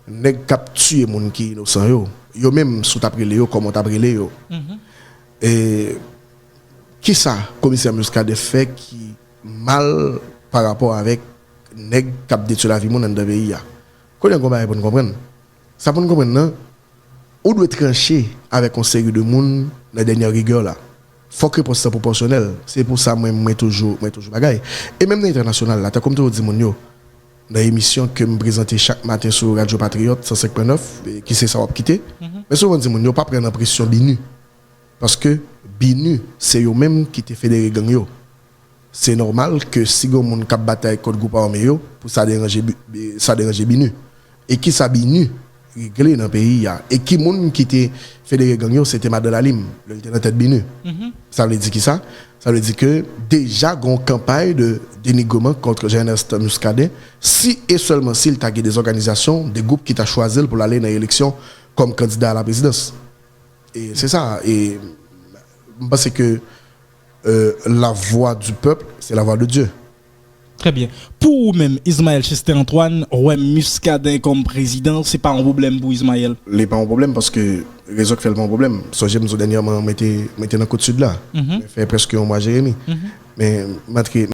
nèg k'ap tuer moun qui innocent yo même sous t'a brûlé yo comment t'a brûlé yo et qui ça commissaire Muscadet fait qui mal par rapport avec nèg k'ap détruire la vie moun dans pays ya connait comment pour comprendre ça pour comprendre non on doit trancher avec un série de monde dans dernière rigueur là faut que c'est proportionnel c'est pour ça moi toujours bagaille et même dans l'international là comme tu dis mon yo dans l'émission que me présenter chaque matin sur Radio Patriote 105.9 qui c'est ça va quitter mais souvent dit mon yo pas prendre pression binu parce que binu c'est eux même qui te fédéré gang yo c'est normal que si gon moun k'ap bataille contre groupe armé yo pour ça déranger binu et qui ça binu réglé dans le pays et qui moun qui te fédéré gang yo c'était Madame Lalim le lieutenant tête binu ça veut dire qui ça veut dire que déjà gon campagne de dénigrement contre Ernest Muscadet si et seulement s'il t'a des organisations des groupes qui t'a choisi pour aller dans l'élection comme candidat à la présidence et c'est ça et je pense que la voix du peuple c'est la voix de Dieu. Très bien. Pour même Ismaël Chester Antoine, ouais Muscadet comme président, c'est pas un problème pour Ismaël. C'est pas un problème parce que réseau fait le problème. So j'aime dernièrement mettez dans côte sud là. Fait presque un mois Jérémy. Mais